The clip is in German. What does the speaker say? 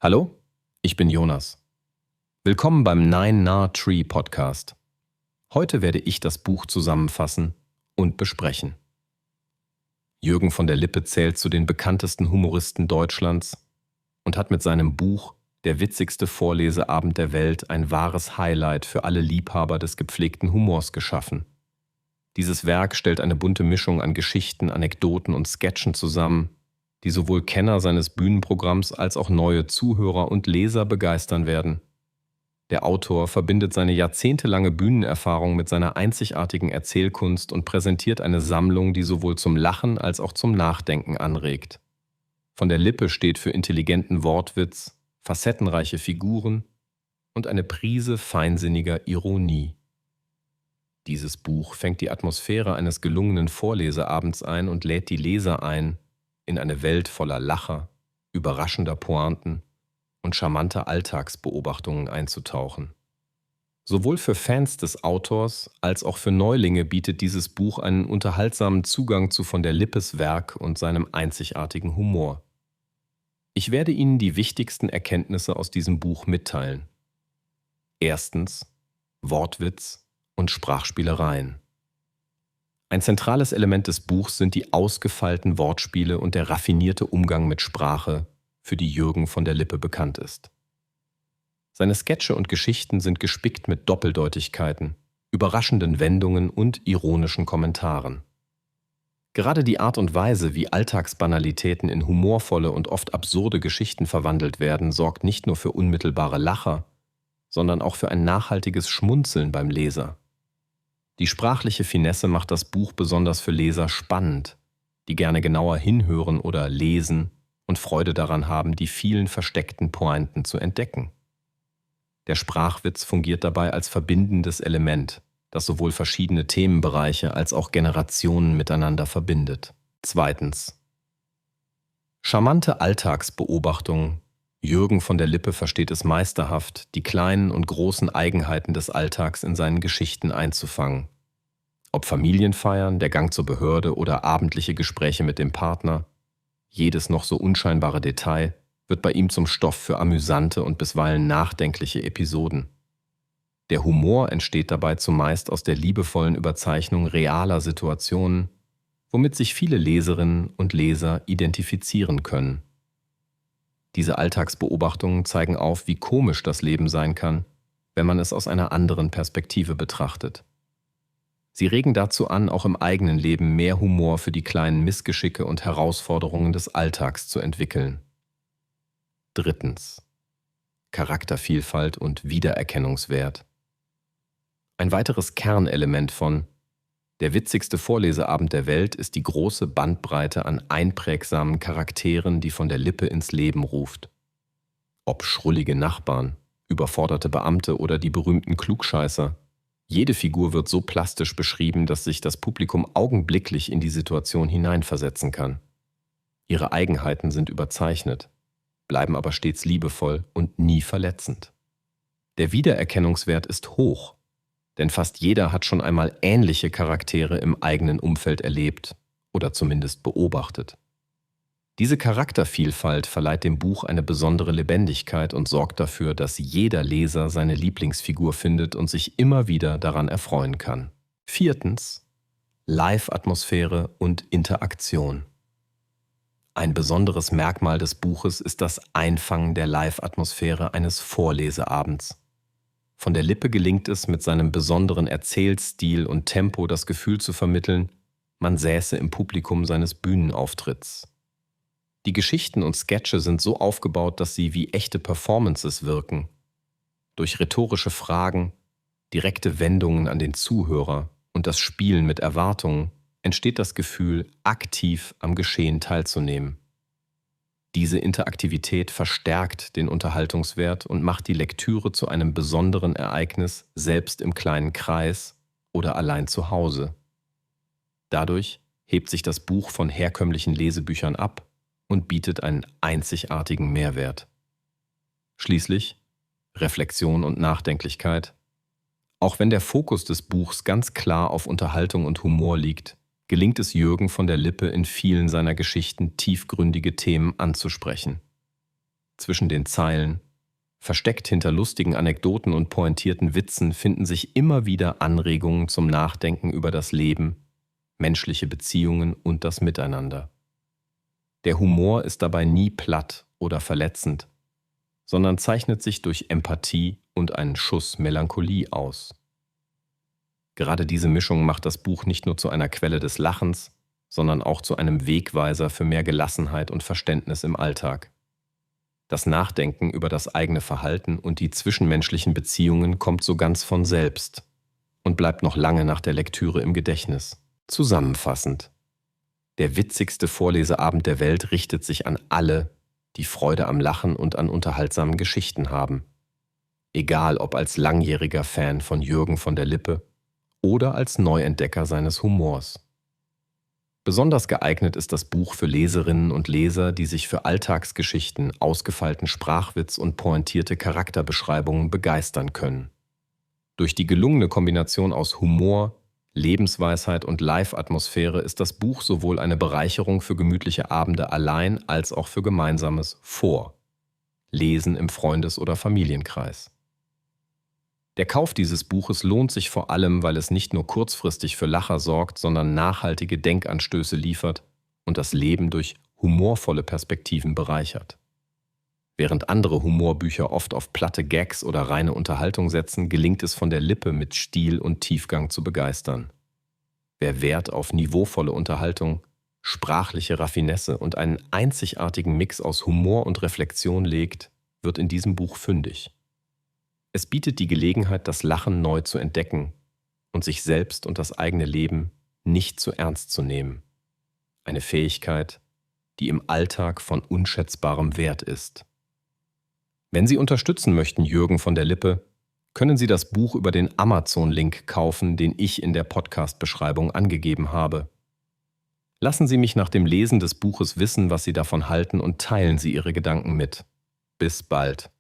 Hallo, ich bin Jonas. Willkommen beim Nine Nah Tree Podcast. Heute werde ich das Buch zusammenfassen und besprechen. Jürgen von der Lippe zählt zu den bekanntesten Humoristen Deutschlands und hat mit seinem Buch Der witzigste Vorleseabend der Welt ein wahres Highlight für alle Liebhaber des gepflegten Humors geschaffen. Dieses Werk stellt eine bunte Mischung an Geschichten, Anekdoten und Sketchen zusammen, die sowohl Kenner seines Bühnenprogramms als auch neue Zuhörer und Leser begeistern werden. Der Autor verbindet seine jahrzehntelange Bühnenerfahrung mit seiner einzigartigen Erzählkunst und präsentiert eine Sammlung, die sowohl zum Lachen als auch zum Nachdenken anregt. Von der Lippe steht für intelligenten Wortwitz, facettenreiche Figuren und eine Prise feinsinniger Ironie. Dieses Buch fängt die Atmosphäre eines gelungenen Vorleseabends ein und lädt die Leser ein, in eine Welt voller Lacher, überraschender Pointen und charmanter Alltagsbeobachtungen einzutauchen. Sowohl für Fans des Autors als auch für Neulinge bietet dieses Buch einen unterhaltsamen Zugang zu von der Lippes Werk und seinem einzigartigen Humor. Ich werde Ihnen die wichtigsten Erkenntnisse aus diesem Buch mitteilen. Erstens: Wortwitz und Sprachspielereien. Ein zentrales Element des Buchs sind die ausgefeilten Wortspiele und der raffinierte Umgang mit Sprache, für die Jürgen von der Lippe bekannt ist. Seine Sketche und Geschichten sind gespickt mit Doppeldeutigkeiten, überraschenden Wendungen und ironischen Kommentaren. Gerade die Art und Weise, wie Alltagsbanalitäten in humorvolle und oft absurde Geschichten verwandelt werden, sorgt nicht nur für unmittelbare Lacher, sondern auch für ein nachhaltiges Schmunzeln beim Leser. Die sprachliche Finesse macht das Buch besonders für Leser spannend, die gerne genauer hinhören oder lesen und Freude daran haben, die vielen versteckten Pointen zu entdecken. Der Sprachwitz fungiert dabei als verbindendes Element, das sowohl verschiedene Themenbereiche als auch Generationen miteinander verbindet. Zweitens: charmante Alltagsbeobachtungen. Jürgen von der Lippe versteht es meisterhaft, die kleinen und großen Eigenheiten des Alltags in seinen Geschichten einzufangen. Ob Familienfeiern, der Gang zur Behörde oder abendliche Gespräche mit dem Partner, jedes noch so unscheinbare Detail wird bei ihm zum Stoff für amüsante und bisweilen nachdenkliche Episoden. Der Humor entsteht dabei zumeist aus der liebevollen Überzeichnung realer Situationen, womit sich viele Leserinnen und Leser identifizieren können. Diese Alltagsbeobachtungen zeigen auf, wie komisch das Leben sein kann, wenn man es aus einer anderen Perspektive betrachtet. Sie regen dazu an, auch im eigenen Leben mehr Humor für die kleinen Missgeschicke und Herausforderungen des Alltags zu entwickeln. Drittens: Charaktervielfalt und Wiedererkennungswert. Ein weiteres Kernelement von Der witzigste Vorleseabend der Welt ist die große Bandbreite an einprägsamen Charakteren, die von der Lippe ins Leben ruft. Ob schrullige Nachbarn, überforderte Beamte oder die berühmten Klugscheißer. Jede Figur wird so plastisch beschrieben, dass sich das Publikum augenblicklich in die Situation hineinversetzen kann. Ihre Eigenheiten sind überzeichnet, bleiben aber stets liebevoll und nie verletzend. Der Wiedererkennungswert ist hoch, denn fast jeder hat schon einmal ähnliche Charaktere im eigenen Umfeld erlebt oder zumindest beobachtet. Diese Charaktervielfalt verleiht dem Buch eine besondere Lebendigkeit und sorgt dafür, dass jeder Leser seine Lieblingsfigur findet und sich immer wieder daran erfreuen kann. Viertens: Live-Atmosphäre und Interaktion. Ein besonderes Merkmal des Buches ist das Einfangen der Live-Atmosphäre eines Vorleseabends. Von der Lippe gelingt es, mit seinem besonderen Erzählstil und Tempo das Gefühl zu vermitteln, man säße im Publikum seines Bühnenauftritts. Die Geschichten und Sketche sind so aufgebaut, dass sie wie echte Performances wirken. Durch rhetorische Fragen, direkte Wendungen an den Zuhörer und das Spielen mit Erwartungen entsteht das Gefühl, aktiv am Geschehen teilzunehmen. Diese Interaktivität verstärkt den Unterhaltungswert und macht die Lektüre zu einem besonderen Ereignis, selbst im kleinen Kreis oder allein zu Hause. Dadurch hebt sich das Buch von herkömmlichen Lesebüchern ab und bietet einen einzigartigen Mehrwert. Schließlich Reflexion und Nachdenklichkeit. Auch wenn der Fokus des Buchs ganz klar auf Unterhaltung und Humor liegt, gelingt es Jürgen von der Lippe in vielen seiner Geschichten tiefgründige Themen anzusprechen. Zwischen den Zeilen, versteckt hinter lustigen Anekdoten und pointierten Witzen finden sich immer wieder Anregungen zum Nachdenken über das Leben, menschliche Beziehungen und das Miteinander. Der Humor ist dabei nie platt oder verletzend, sondern zeichnet sich durch Empathie und einen Schuss Melancholie aus. Gerade diese Mischung macht das Buch nicht nur zu einer Quelle des Lachens, sondern auch zu einem Wegweiser für mehr Gelassenheit und Verständnis im Alltag. Das Nachdenken über das eigene Verhalten und die zwischenmenschlichen Beziehungen kommt so ganz von selbst und bleibt noch lange nach der Lektüre im Gedächtnis. Zusammenfassend: Der witzigste Vorleseabend der Welt richtet sich an alle, die Freude am Lachen und an unterhaltsamen Geschichten haben. Egal ob als langjähriger Fan von Jürgen von der Lippe oder als Neuentdecker seines Humors. Besonders geeignet ist das Buch für Leserinnen und Leser, die sich für Alltagsgeschichten, ausgefeilten Sprachwitz und pointierte Charakterbeschreibungen begeistern können. Durch die gelungene Kombination aus Humor, Lebensweisheit und Live-Atmosphäre ist das Buch sowohl eine Bereicherung für gemütliche Abende allein als auch für gemeinsames Lesen im Freundes- oder Familienkreis. Der Kauf dieses Buches lohnt sich vor allem, weil es nicht nur kurzfristig für Lacher sorgt, sondern nachhaltige Denkanstöße liefert und das Leben durch humorvolle Perspektiven bereichert. Während andere Humorbücher oft auf platte Gags oder reine Unterhaltung setzen, gelingt es von der Lippe mit Stil und Tiefgang zu begeistern. Wer Wert auf niveauvolle Unterhaltung, sprachliche Raffinesse und einen einzigartigen Mix aus Humor und Reflexion legt, wird in diesem Buch fündig. Es bietet die Gelegenheit, das Lachen neu zu entdecken und sich selbst und das eigene Leben nicht zu ernst zu nehmen. Eine Fähigkeit, die im Alltag von unschätzbarem Wert ist. Wenn Sie unterstützen möchten, Jürgen von der Lippe, können Sie das Buch über den Amazon-Link kaufen, den ich in der Podcast-Beschreibung angegeben habe. Lassen Sie mich nach dem Lesen des Buches wissen, was Sie davon halten, und teilen Sie Ihre Gedanken mit. Bis bald.